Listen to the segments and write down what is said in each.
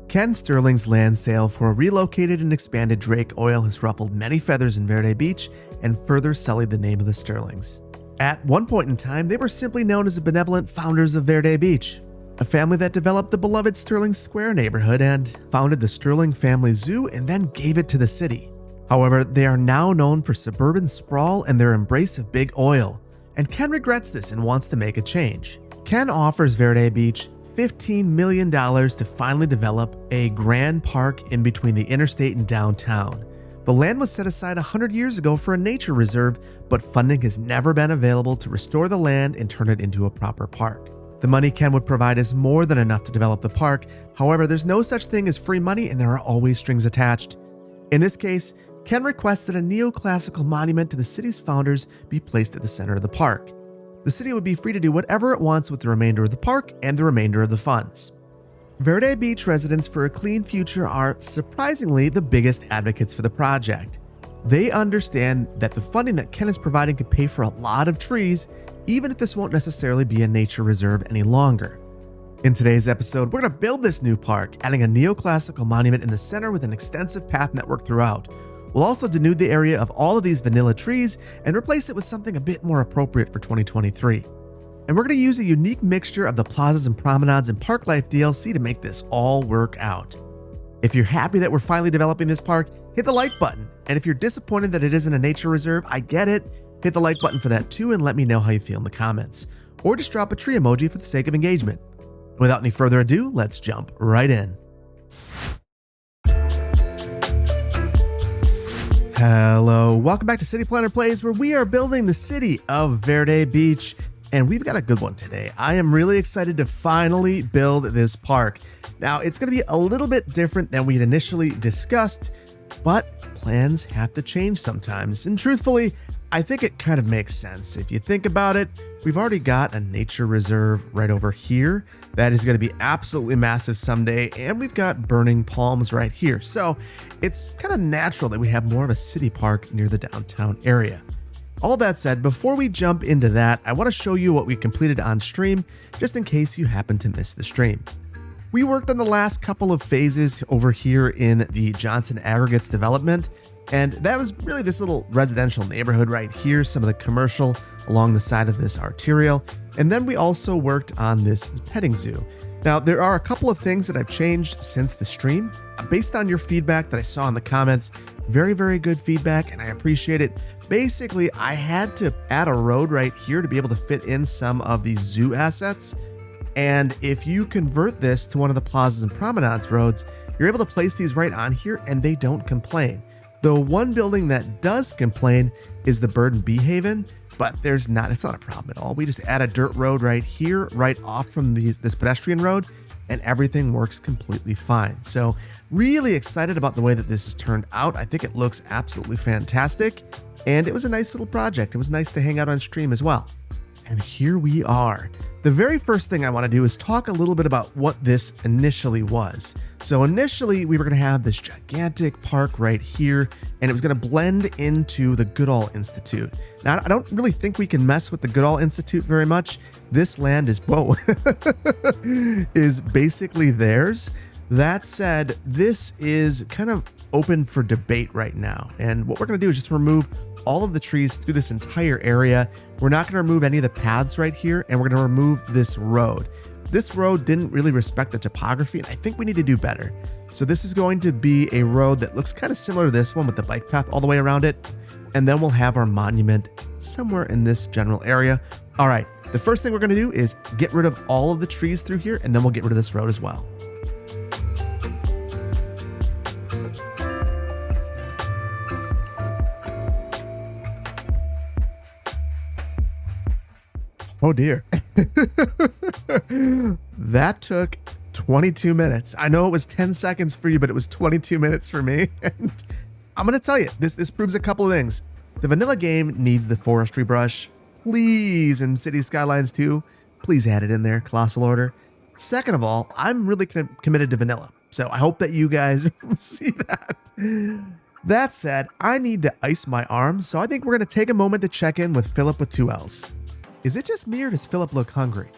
Ken Sterling's land sale for a relocated and expanded Drake oil has ruffled many feathers in Verde Beach and further sullied the name of the Sterlings. At one point in time, they were simply known as the benevolent founders of Verde Beach, a family that developed the beloved Sterling Square neighborhood and founded the Sterling Family Zoo and then gave it to the city. However, they are now known for suburban sprawl and their embrace of big oil, and Ken regrets this and wants to make a change. Ken offers Verde Beach $15 million to finally develop a grand park in between the interstate and downtown. The land was set aside 100 years ago for a nature reserve, but funding has never been available to restore the land and turn it into a proper park. The money Ken would provide is more than enough to develop the park. However, there's no such thing as free money and there are always strings attached. In this case, Ken requests that a neoclassical monument to the city's founders be placed at the center of the park. The city would be free to do whatever it wants with the remainder of the park and the remainder of the funds. Verde Beach residents for a clean future are surprisingly the biggest advocates for the project. They understand that the funding that Ken is providing could pay for a lot of trees, even if this won't necessarily be a nature reserve any longer. In today's episode, we're going to build this new park, adding a neoclassical monument in the center with an extensive path network throughout. We'll also denude the area of all of these vanilla trees and replace it with something a bit more appropriate for 2023. And we're going to use a unique mixture of the Plazas and Promenades and Park Life DLC to make this all work out. If you're happy that we're finally developing this park, hit the like button. And if you're disappointed that it isn't a nature reserve, I get it. Hit the like button for that too and let me know how you feel in the comments. Or just drop a tree emoji for the sake of engagement. Without any further ado, let's jump right in. Hello, welcome back to City Planner Plays, where we are building the city of Verde Beach, and we've got a good one today. I am really excited to finally build this park. Now, it's going to be a little bit different than we had initially discussed, but plans have to change sometimes, and truthfully, I think it kind of makes sense. If you think about it, we've already got a nature reserve right over here that is going to be absolutely massive someday, and we've got burning palms right here. So it's kind of natural that we have more of a city park near the downtown area. All that said, before we jump into that, I want to show you what we completed on stream, just in case you happen to miss the stream. We worked on the last couple of phases over here in the Johnson Aggregates development, and that was really this little residential neighborhood right here, some of the commercial along the side of this arterial, and then we also worked on this petting zoo. Now, there are a couple of things that I've changed since the stream, based on your feedback that I saw in the comments. Very, very good feedback, and I appreciate it. Basically, I had to add a road right here to be able to fit in some of these zoo assets, and if you convert this to one of the Plazas and Promenades roads, you're able to place these right on here, and they don't complain. The one building that does complain is the Bird and Bee Haven, but it's not a problem at all. We just add a dirt road right here, right off from this pedestrian road, and everything works completely fine. So really excited about the way that this has turned out. I think it looks absolutely fantastic, and it was a nice little project. It was nice to hang out on stream as well. And here we are. The very first thing I want to do is talk a little bit about what this initially was. So initially, we were going to have this gigantic park right here, and it was going to blend into the Goodall Institute. Now, I don't really think we can mess with the Goodall Institute very much. This land is, is basically theirs. That said, this is kind of open for debate right now. And what we're going to do is just remove all of the trees through this entire area. We're not going to remove any of the paths right here, and we're going to remove this road. This road didn't really respect the topography, and I think we need to do better. So this is going to be a road that looks kind of similar to this one with the bike path all the way around it. And then we'll have our monument somewhere in this general area. All right, the first thing we're going to do is get rid of all of the trees through here, and then we'll get rid of this road as well. Oh dear. That took 22 minutes. I know it was 10 seconds for you, but it was 22 minutes for me. And I'm going to tell you, this proves a couple of things. The vanilla game needs the forestry brush. Please, and City Skylines too, please add it in there, Colossal Order. Second of all, I'm really committed to vanilla, so I hope that you guys see that. That said, I need to ice my arms, so I think we're going to take a moment to check in with Philip with 2 L's. Is it just me or does Philip look hungry?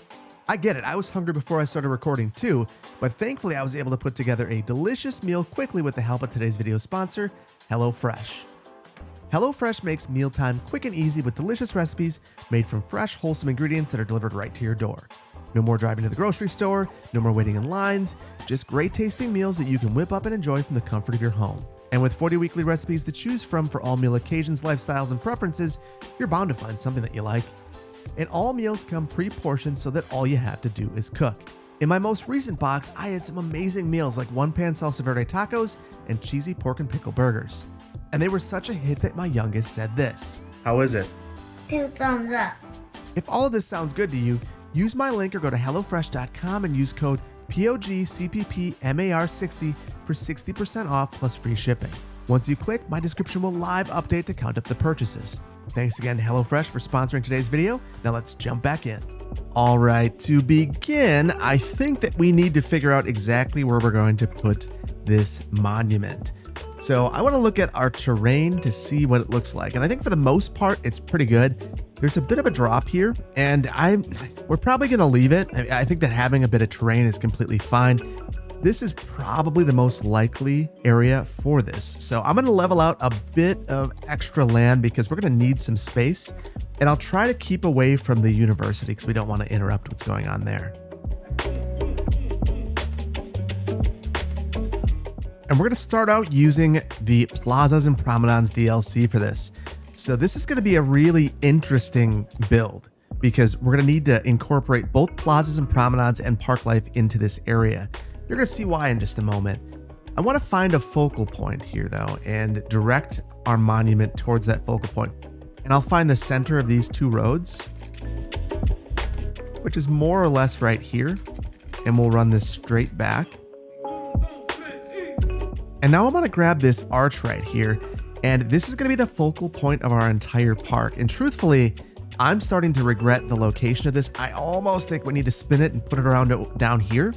I get it, I was hungry before I started recording too, but thankfully I was able to put together a delicious meal quickly with the help of today's video sponsor, HelloFresh. HelloFresh makes mealtime quick and easy with delicious recipes made from fresh, wholesome ingredients that are delivered right to your door. No more driving to the grocery store, no more waiting in lines, just great tasting meals that you can whip up and enjoy from the comfort of your home. And with 40 weekly recipes to choose from for all meal occasions, lifestyles, and preferences, you're bound to find something that you like. And all meals come pre-portioned so that all you have to do is cook. In my most recent box, I had some amazing meals like one-pan salsa verde tacos and cheesy pork and pickle burgers. And they were such a hit that my youngest said this. How is it? 2 thumbs up. If all of this sounds good to you, use my link or go to HelloFresh.com and use code POGCPPMAR60 for 60% off plus free shipping. Once you click, my description will live update to count up the purchases. Thanks again to HelloFresh for sponsoring today's video. Now let's jump back in. All right, to begin, I think that we need to figure out exactly where we're going to put this monument. So I want to look at our terrain to see what it looks like. And I think for the most part, it's pretty good. There's a bit of a drop here, and we're probably going to leave it. I think that having a bit of terrain is completely fine. This is probably the most likely area for this. So I'm going to level out a bit of extra land because we're going to need some space. And I'll try to keep away from the university because we don't want to interrupt what's going on there. And we're going to start out using the Plazas and Promenades DLC for this. So this is going to be a really interesting build because we're going to need to incorporate both Plazas and Promenades and park life into this area. You're going to see why in just a moment. I want to find a focal point here though and direct our monument towards that focal point. And I'll find the center of these two roads, which is more or less right here. And we'll run this straight back. And now I'm going to grab this arch right here, and this is going to be the focal point of our entire park. And truthfully, I'm starting to regret the location of this. I almost think we need to spin it and put it around down here.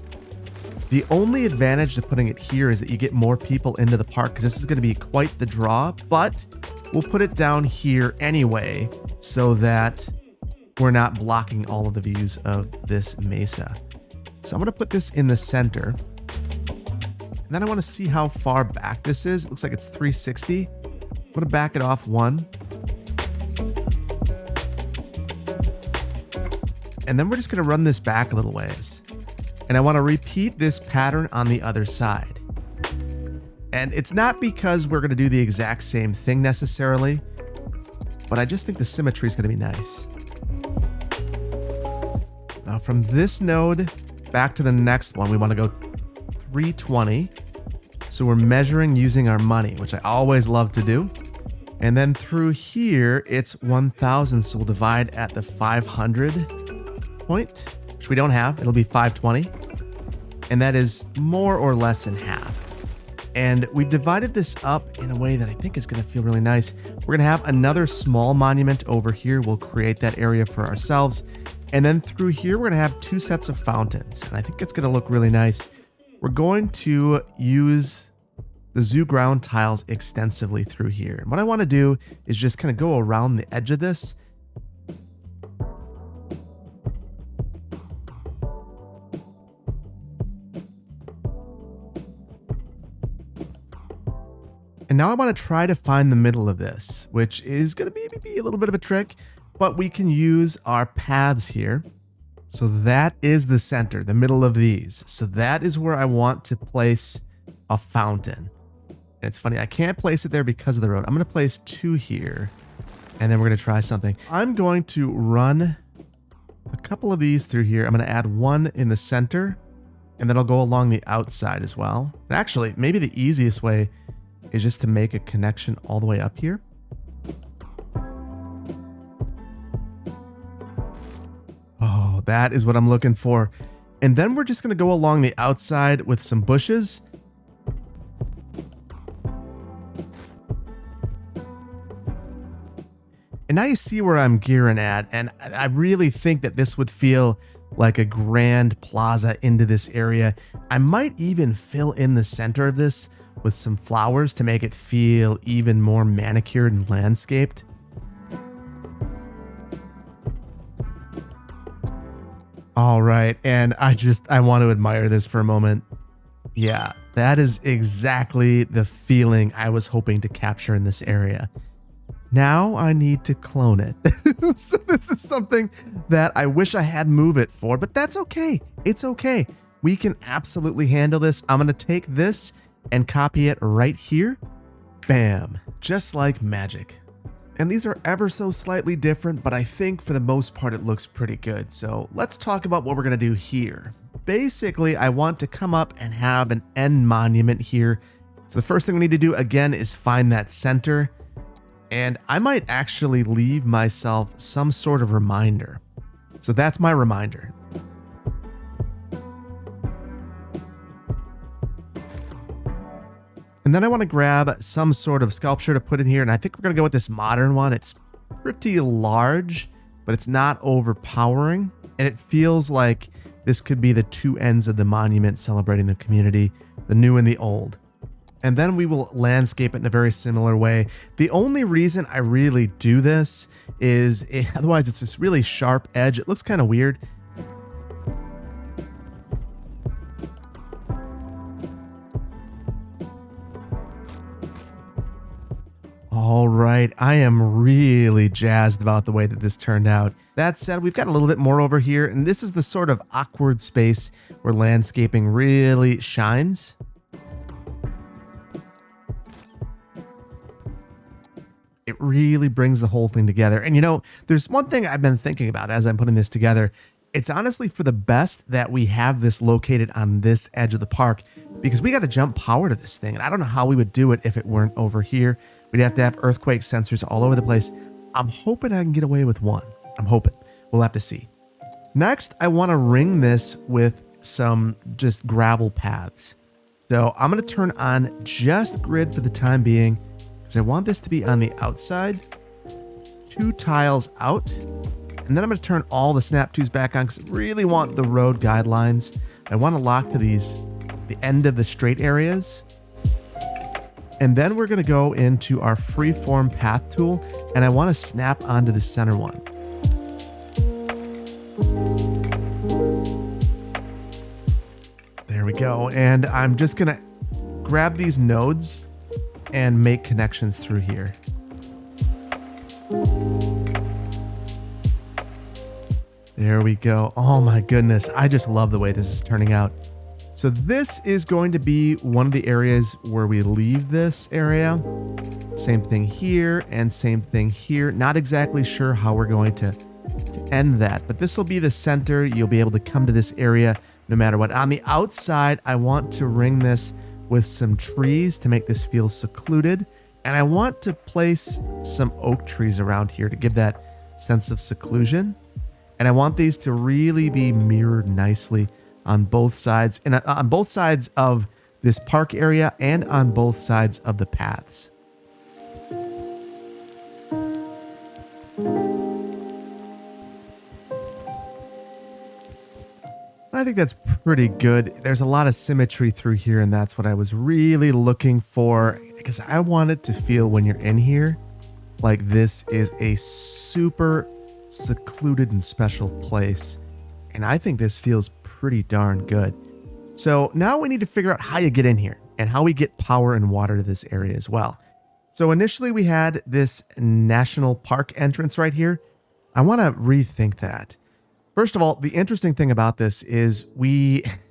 The only advantage to putting it here is that you get more people into the park because this is going to be quite the draw, but we'll put it down here anyway so that we're not blocking all of the views of this mesa. So I'm going to put this in the center. And then I want to see how far back this is. It looks like it's 360. I'm going to back it off 1. And then we're just going to run this back a little ways. And I want to repeat this pattern on the other side. And it's not because we're going to do the exact same thing necessarily, but I just think the symmetry is going to be nice. Now from this node back to the next one, we want to go 320. So we're measuring using our money, which I always love to do. And then through here, it's 1,000. So we'll divide at the 500 point, which we don't have. It'll be 520. And that is more or less in half. And we've divided this up in a way that I think is going to feel really nice. We're going to have another small monument over here. We'll create that area for ourselves. And then through here, we're going to have 2 sets of fountains. And I think it's going to look really nice. We're going to use the zoo ground tiles extensively through here. And what I want to do is just kind of go around the edge of this. And now I want to try to find the middle of this, which is going to be maybe a little bit of a trick, but we can use our paths here. So that is the center, the middle of these. So that is where I want to place a fountain. And it's funny, I can't place it there because of the road. I'm going to place 2 here, and then we're going to try something. I'm going to run a couple of these through here. I'm going to add 1 in the center, and then I'll go along the outside as well. And actually, maybe the easiest way is just to make a connection all the way up here. Oh, that is what I'm looking for. And then we're just going to go along the outside with some bushes. And now you see where I'm gearing at. And I really think that this would feel like a grand plaza into this area. I might even fill in the center of this with some flowers to make it feel even more manicured and landscaped. All right, and I want to admire this for a moment. Yeah, that is exactly the feeling I was hoping to capture in this area. Now I need to clone it. So this is something that I wish I had Move It for, but that's okay. It's okay. We can absolutely handle this. I'm going to take this and copy it right here. Bam, just like magic. And these are ever so slightly different, but I think for the most part it looks pretty good. So let's talk about what we're going to do here. Basically, I want to come up and have an end monument here. So the first thing we need to do again is find that center. And I might actually leave myself some sort of reminder. So that's my reminder. And then I want to grab some sort of sculpture to put in here. And I think we're going to go with this modern one. It's pretty large, but it's not overpowering. And it feels like this could be the two ends of the monument celebrating the community, the new and the old. And then we will landscape it in a very similar way. The only reason I really do this is otherwise it's this really sharp edge. It looks kind of weird. All right, I am really jazzed about the way that this turned out. That said, we've got a little bit more over here, and this is the sort of awkward space where landscaping really shines. It really brings the whole thing together. And you know, there's one thing I've been thinking about as I'm putting this together. It's honestly for the best that we have this located on this edge of the park, because we got to jump power to this thing. And I don't know how we would do it if it weren't over here. We'd have to have earthquake sensors all over the place. I'm hoping I can get away with one. I'm hoping. We'll have to see. Next, I want to ring this with some just gravel paths. So I'm going to turn on just grid for the time being, because I want this to be on the outside, 2 tiles out, and then I'm going to turn all the snap twos back on because I really want the road guidelines. I want to lock to the end of the straight areas. And then we're going to go into our freeform path tool, and I want to snap onto the center one. There we go. And I'm just going to grab these nodes and make connections through here. There we go. Oh my goodness. I just love the way this is turning out. So this is going to be one of the areas where we leave this area. Same thing here and same thing here. Not exactly sure how we're going to end that, but this will be the center. You'll be able to come to this area no matter what. On the outside, I want to ring this with some trees to make this feel secluded. And I want to place some oak trees around here to give that sense of seclusion. And I want these to really be mirrored nicely on both sides, and on both sides of this park area and on both sides of the paths. I think that's pretty good. There's a lot of symmetry through here, and that's what I was really looking for, because I want it to feel when you're in here like this is a super secluded and special place. And I think this feels pretty darn good. So now we need to figure out how you get in here and how we get power and water to this area as well. So initially we had this national park entrance right here. I want to rethink that. First of all, the interesting thing about this is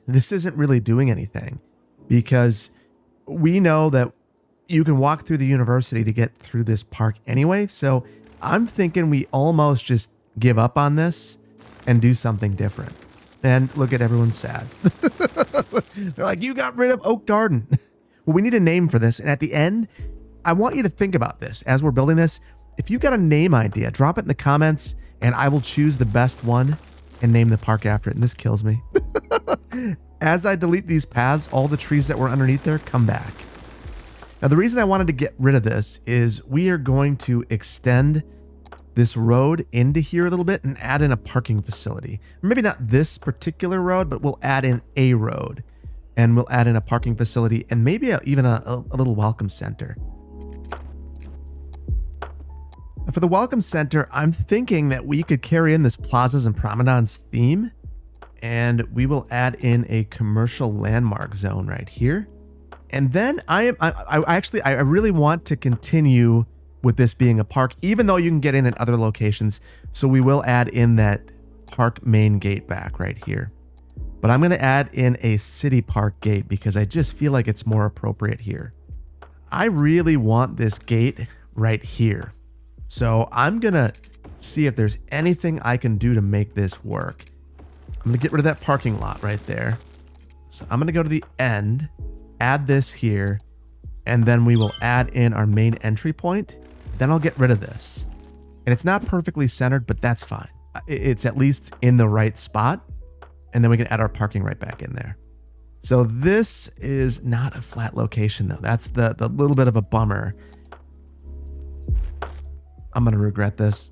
this isn't really doing anything, because we know that you can walk through the university to get through this park anyway. So I'm thinking we almost just give up on this and do something different. And look at everyone's sad. They're like, you got rid of Oak Garden. Well, we need a name for this. And at the end, I want you to think about this as we're building this. If you've got a name idea, drop it in the comments and I will choose the best one and name the park after it. And this kills me. As I delete these paths, all the trees that were underneath there come back. Now, the reason I wanted to get rid of this is we are going to extend this road into here a little bit and add in a parking facility. Maybe not this particular road, but we'll add in a road and we'll add in a parking facility and maybe even a little welcome center. And for the welcome center, I'm thinking that we could carry in this Plazas and Promenades theme. And we will add in a commercial landmark zone right here. And then I really want to continue with this being a park, even though you can get in at other locations. So we will add in that park main gate back right here. But I'm going to add in a city park gate because I just feel like it's more appropriate here. I really want this gate right here. So I'm going to see if there's anything I can do to make this work. I'm going to get rid of that parking lot right there. So I'm going to go to the end, add this here, and then we will add in our main entry point. Then I'll get rid of this. And it's not perfectly centered, but that's fine. It's at least in the right spot. And then we can add our parking right back in there. So this is not a flat location though. That's the little bit of a bummer. I'm going to regret this.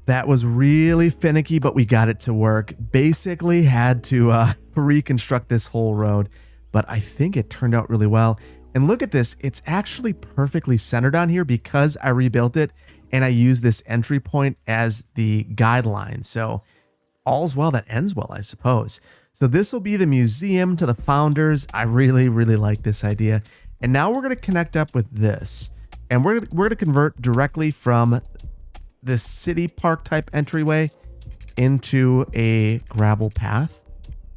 That was really finicky, but we got it to work. Basically had to reconstruct this whole road, but I think it turned out really well. And look at this, it's actually perfectly centered on here because I rebuilt it and I used this entry point as the guideline. So all's well that ends well, I suppose. So this will be the museum to the founders. I really, really like this idea. And now we're going to connect up with this. And we're going to convert directly from this city park type entryway into a gravel path.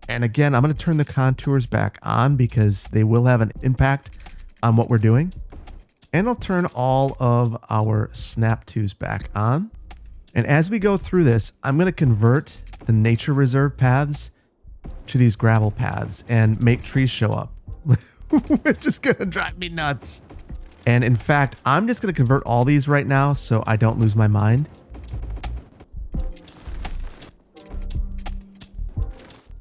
And again, I'm going to turn the contours back on because they will have an impact on what we're doing. And I'll turn all of our snap twos back on. And as we go through this, I'm going to convert the nature reserve paths to these gravel paths and make trees show up, which is going to drive me nuts. And in fact, I'm just going to convert all these right now so I don't lose my mind.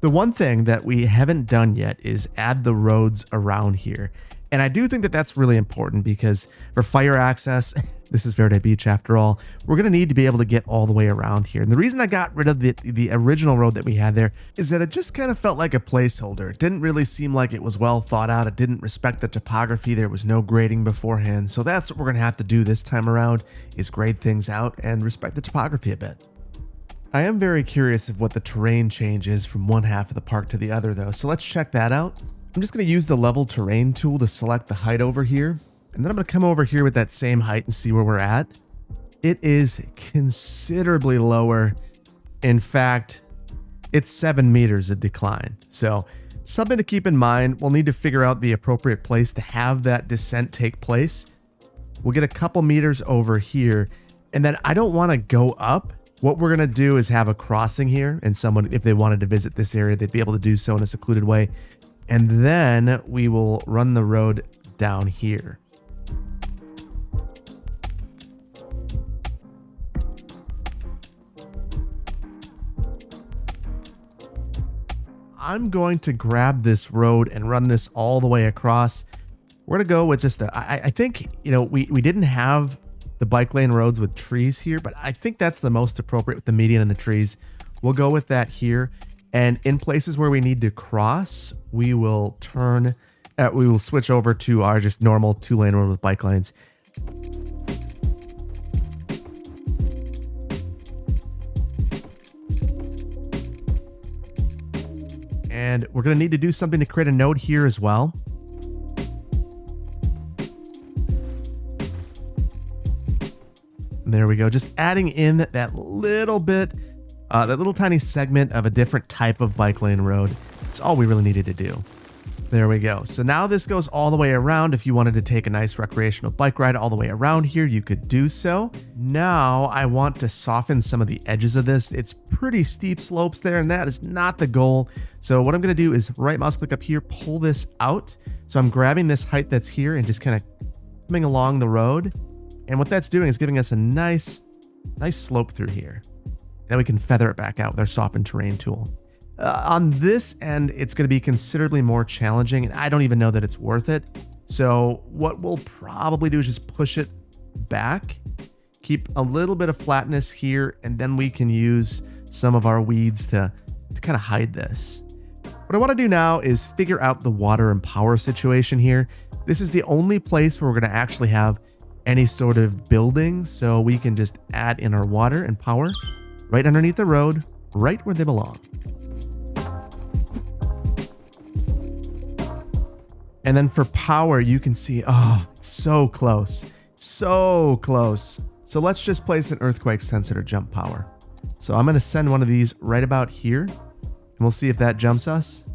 The one thing that we haven't done yet is add the roads around here. And I do think that that's really important because for fire access, this is Verde Beach after all, we're going to need to be able to get all the way around here. And the reason I got rid of the original road that we had there is that it just kind of felt like a placeholder. It didn't really seem like it was well thought out. It didn't respect the topography. There was no grading beforehand. So that's what we're going to have to do this time around is grade things out and respect the topography a bit. I am very curious of what the terrain change is from one half of the park to the other though. So let's check that out. I'm just going to use the level terrain tool to select the height over here. And then I'm going to come over here with that same height and see where we're at. It is considerably lower. In fact, it's 7 meters of decline. So something to keep in mind. We'll need to figure out the appropriate place to have that descent take place. We'll get a couple meters over here. And then I don't want to go up. What we're going to do is have a crossing here. And someone, if they wanted to visit this area, they'd be able to do so in a secluded way. And then we will run the road down here. I'm going to grab this road and run this all the way across. We're going to go with just I think, you know, we didn't have the bike lane roads with trees here, but I think that's the most appropriate with the median and the trees. We'll go with that here. And in places where we need to cross, we will switch over to our just normal 2-lane road with bike lanes. And we're going to need to do something to create a node here as well. And there we go. Just adding in that little bit, that little tiny segment of a different type of bike lane road. It's all we really needed to do. There we go. So now this goes all the way around. If you wanted to take a nice recreational bike ride all the way around here, you could do so. Now I want to soften some of the edges of this. It's pretty steep slopes there, and that is not the goal. So what I'm going to do is right mouse click up here, pull this out. So I'm grabbing this height that's here and just kind of coming along the road. And what that's doing is giving us a nice slope through here. Then we can feather it back out with our soften terrain tool. On this end, it's going to be considerably more challenging, and I don't even know that it's worth it. So what we'll probably do is just push it back, keep a little bit of flatness here, and then we can use some of our weeds to kind of hide this. What I want to do now is figure out the water and power situation here. This is the only place where we're going to actually have any sort of building, so we can just add in our water and power right underneath the road, right where they belong. And then for power, you can see, oh, it's so close, so close. So let's just place an earthquake sensor to jump power. So I'm going to send one of these right about here, and we'll see if that jumps us.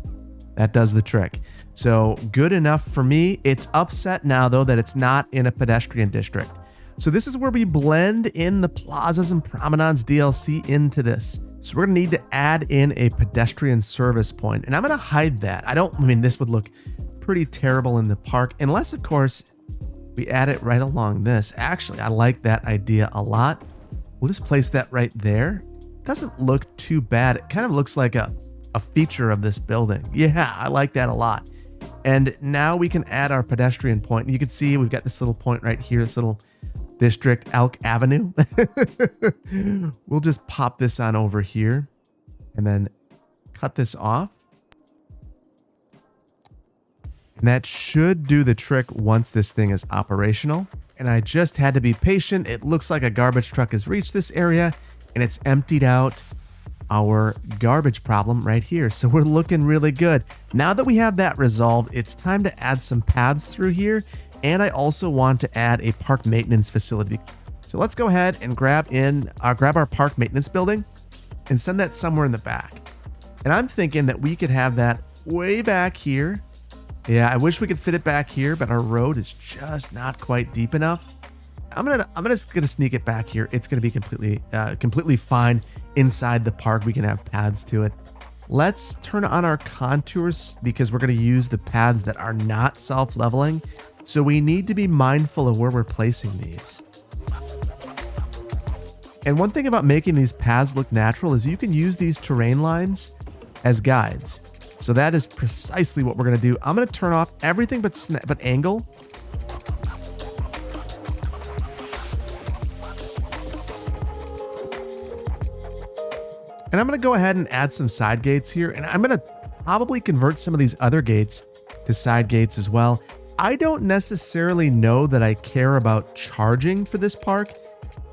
That does the trick. So good enough for me. It's upset now, though, that it's not in a pedestrian district. So this is where we blend in the Plazas and Promenades DLC into this. So we're going to need to add in a pedestrian service point, and I'm going to hide that. I mean, this would look pretty terrible in the park, unless, of course, we add it right along this. Actually, I like that idea a lot. We'll just place that right there. Doesn't look too bad. It kind of looks like a feature of this building. Yeah, I like that a lot. And now we can add our pedestrian point. And you can see we've got this little point right here, this little district, Elk Avenue. We'll just pop this on over here and then cut this off. And that should do the trick once this thing is operational. And I just had to be patient. It looks like a garbage truck has reached this area and it's emptied out our garbage problem right here. So we're looking really good. Now that we have that resolved, it's time to add some paths through here. And I also want to add a park maintenance facility. So let's go ahead and grab our park maintenance building and send that somewhere in the back. And I'm thinking that we could have that way back here. Yeah, I wish we could fit it back here, but our road is just not quite deep enough. I'm just gonna sneak it back here. It's gonna be completely fine inside the park. We can have paths to it. Let's turn on our contours because we're gonna use the paths that are not self-leveling. So we need to be mindful of where we're placing these. And one thing about making these paths look natural is you can use these terrain lines as guides. So that is precisely what we're going to do. I'm going to turn off everything but angle. And I'm going to go ahead and add some side gates here. And I'm going to probably convert some of these other gates to side gates as well. I don't necessarily know that I care about charging for this park,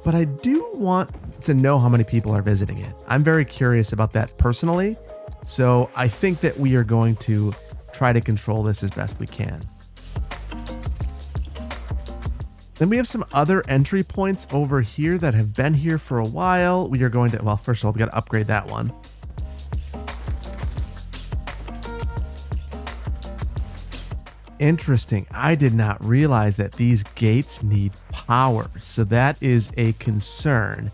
but I do want to know how many people are visiting it. I'm very curious about that personally. So I think that we are going to try to control this as best we can. Then we have some other entry points over here that have been here for a while. We are going to, well, first of all, we got to upgrade that one. Interesting. I did not realize that these gates need power. So that is a concern.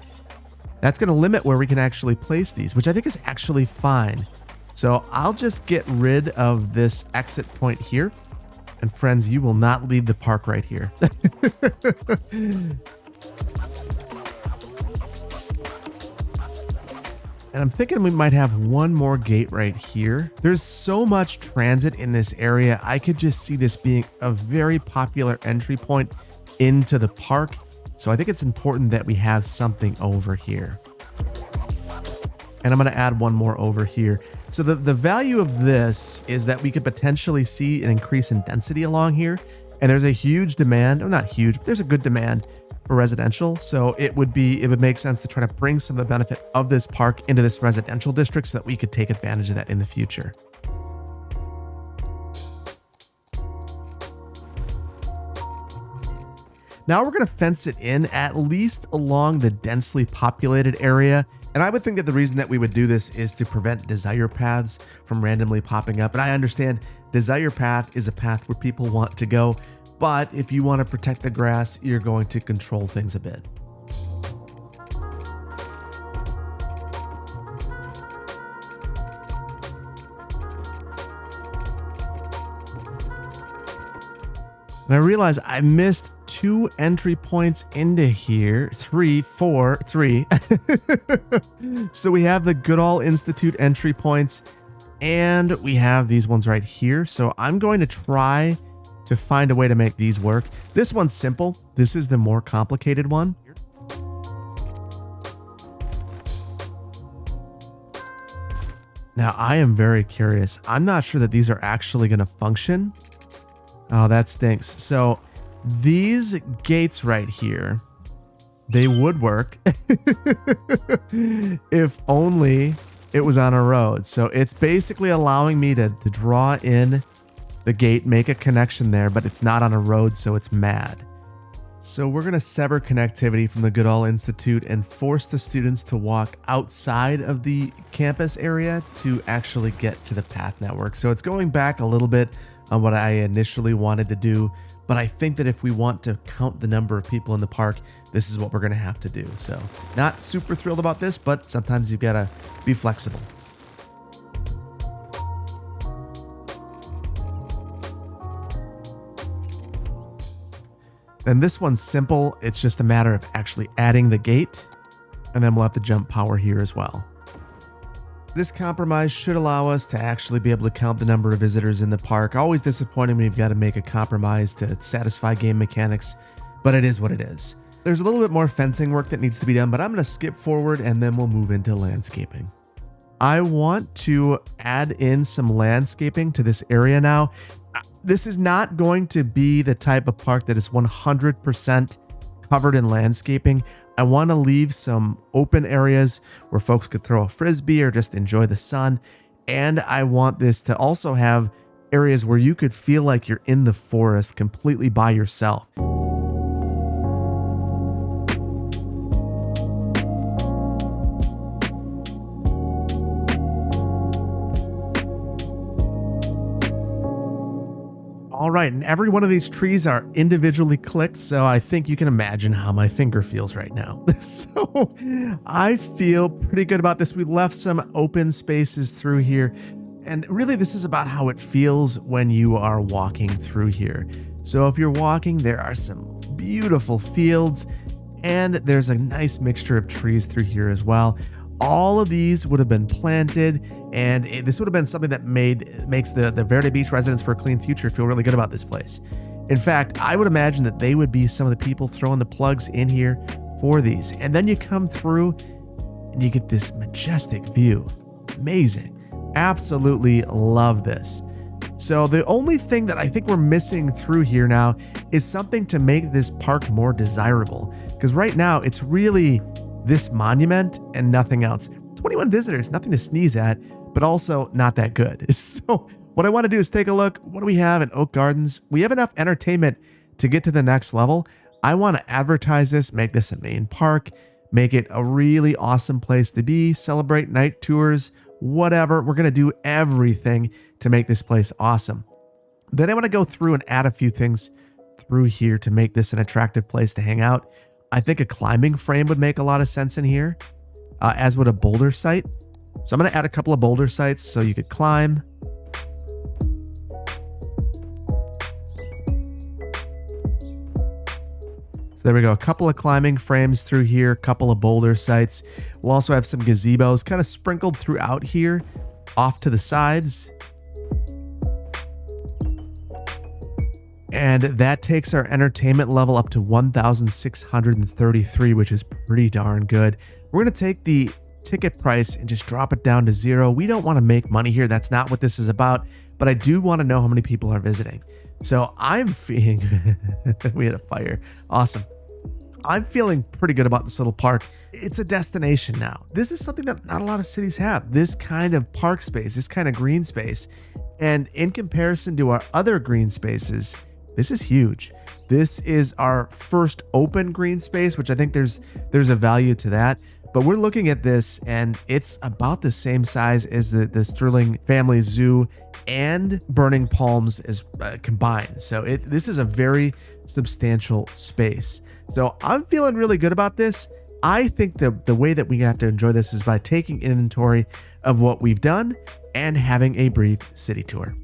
That's going to limit where we can actually place these, which I think is actually fine. So I'll just get rid of this exit point here. And friends, you will not leave the park right here. And I'm thinking we might have one more gate right here. There's so much transit in this area. I could just see this being a very popular entry point into the park. So I think it's important that we have something over here. And I'm going to add one more over here. So the value of this is that we could potentially see an increase in density along here. And there's a huge demand, or not huge, but there's a good demand for residential. So it would make sense to try to bring some of the benefit of this park into this residential district so that we could take advantage of that in the future. Now we're going to fence it in at least along the densely populated area. And I would think that the reason that we would do this is to prevent desire paths from randomly popping up. And I understand desire path is a path where people want to go. But if you want to protect the grass, you're going to control things a bit. And I realize I missed 2 entry points into here. 3, 4, 3. So we have the Goodall Institute entry points, and we have these ones right here. So I'm going to try to find a way to make these work. This one's simple. This is the more complicated one. Now, I am very curious. I'm not sure that these are actually going to function. Oh, that stinks. So these gates right here, they would work if only it was on a road. So it's basically allowing me to draw in the gate, make a connection there, but it's not on a road, so it's mad. So we're going to sever connectivity from the Goodall Institute and force the students to walk outside of the campus area to actually get to the path network. So it's going back a little bit on what I initially wanted to do, but I think that if we want to count the number of people in the park, this is what we're going to have to do. So not super thrilled about this, but sometimes you've got to be flexible. And this one's simple. It's just a matter of actually adding the gate, and then we'll have to jump power here as well. This compromise should allow us to actually be able to count the number of visitors in the park. Always disappointing when you've got to make a compromise to satisfy game mechanics, but it is what it is. There's a little bit more fencing work that needs to be done, but I'm going to skip forward and then we'll move into landscaping. I want to add in some landscaping to this area now. This is not going to be the type of park that is 100% covered in landscaping. I want to leave some open areas where folks could throw a frisbee or just enjoy the sun. And I want this to also have areas where you could feel like you're in the forest completely by yourself. All right, and every one of these trees are individually clicked, so I think you can imagine how my finger feels right now. So I feel pretty good about this. We left some open spaces through here, and really this is about how it feels when you are walking through here. So if you're walking, there are some beautiful fields, and there's a nice mixture of trees through here as well. All of these would have been planted, and this would have been something that makes the Verde Beach Residents for a Clean Future feel really good about this place. In fact, I would imagine that they would be some of the people throwing the plugs in here for these. And then you come through and you get this majestic view. Amazing. Absolutely love this. So the only thing that I think we're missing through here now is something to make this park more desirable. Because right now it's really this monument and nothing else. 21 visitors, nothing to sneeze at, but also not that good. So what I want to do is take a look. What do we have in Oak Gardens? We have enough entertainment to get to the next level. I want to advertise this, make this a main park, make it a really awesome place to be, celebrate night tours, whatever. We're going to do everything to make this place awesome. Then I want to go through and add a few things through here to make this an attractive place to hang out. I think a climbing frame would make a lot of sense in here, as would a boulder site. So I'm going to add a couple of boulder sites so you could climb. So there we go. A couple of climbing frames through here, a couple of boulder sites. We'll also have some gazebos kind of sprinkled throughout here, off to the sides. And that takes our entertainment level up to 1,633, which is pretty darn good. We're going to take the ticket price and just drop it down to 0. We don't want to make money here. That's not what this is about. But I do want to know how many people are visiting. So I'm feeling... we had a fire. Awesome. I'm feeling pretty good about this little park. It's a destination now. This is something that not a lot of cities have. This kind of park space, this kind of green space. And in comparison to our other green spaces, this is huge. This is our first open green space, which I think there's a value to that. But we're looking at this and it's about the same size as the Sterling Family Zoo and Burning Palms is combined. So this is a very substantial space. So I'm feeling really good about this. I think the way that we have to enjoy this is by taking inventory of what we've done and having a brief city tour.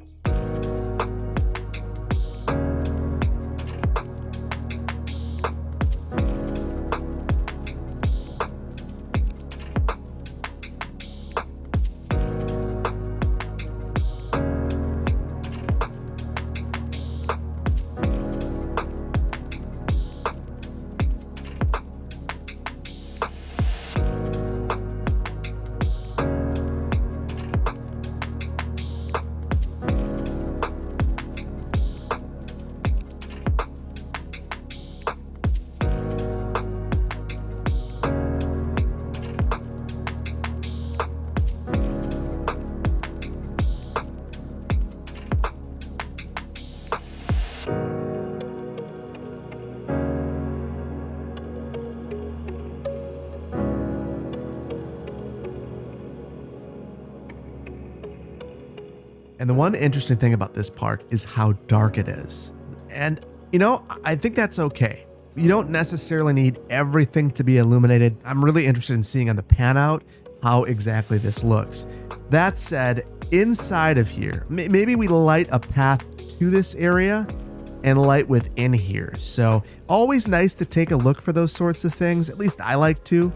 And the one interesting thing about this park is how dark it is. And, you know, I think that's okay. You don't necessarily need everything to be illuminated. I'm really interested in seeing on the pan out how exactly this looks. That said, inside of here, maybe we light a path to this area and light within here. So always nice to take a look for those sorts of things. At least I like to.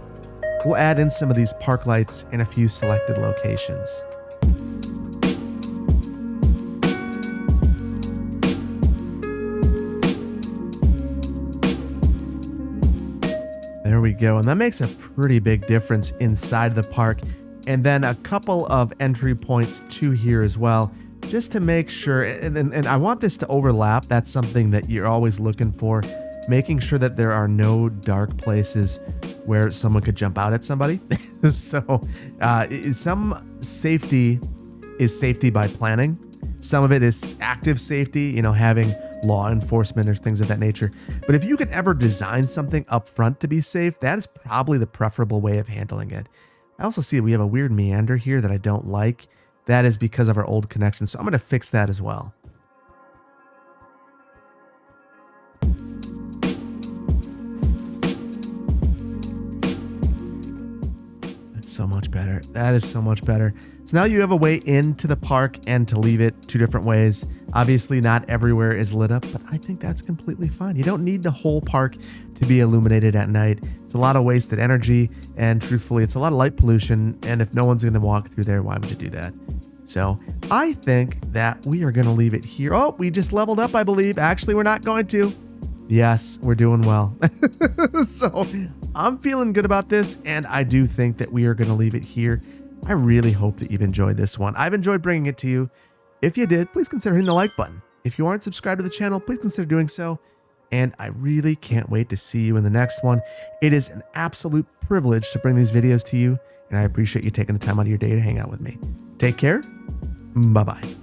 We'll add in some of these park lights in a few selected locations. There we go. And that makes a pretty big difference inside the park. And then a couple of entry points to here as well, just to make sure. And I want this to overlap. That's something that you're always looking for, making sure that there are no dark places where someone could jump out at somebody. So some safety is safety by planning. Some of it is active safety, you know, having law enforcement or things of that nature. But if you can ever design something up front to be safe, that is probably the preferable way of handling it. I also see we have a weird meander here that I don't like. That is because of our old connection. So I'm going to fix that as well. That's so much better. That is so much better. So now you have a way into the park and to leave it two different ways. Obviously not everywhere is lit up, but I think that's completely fine. You don't need the whole park to be illuminated at night. It's a lot of wasted energy, and truthfully, it's a lot of light pollution. And if no one's going to walk through there, why would you do that? So I think that we are going to leave it here. Oh, we just leveled up, I believe. Actually, we're not going to. Yes, we're doing well. So I'm feeling good about this, and I do think that we are going to leave it here. I really hope that you've enjoyed this one. I've enjoyed bringing it to you. If you did, please consider hitting the like button. If you aren't subscribed to the channel, please consider doing so. And I really can't wait to see you in the next one. It is an absolute privilege to bring these videos to you, and I appreciate you taking the time out of your day to hang out with me. Take care. Bye-bye.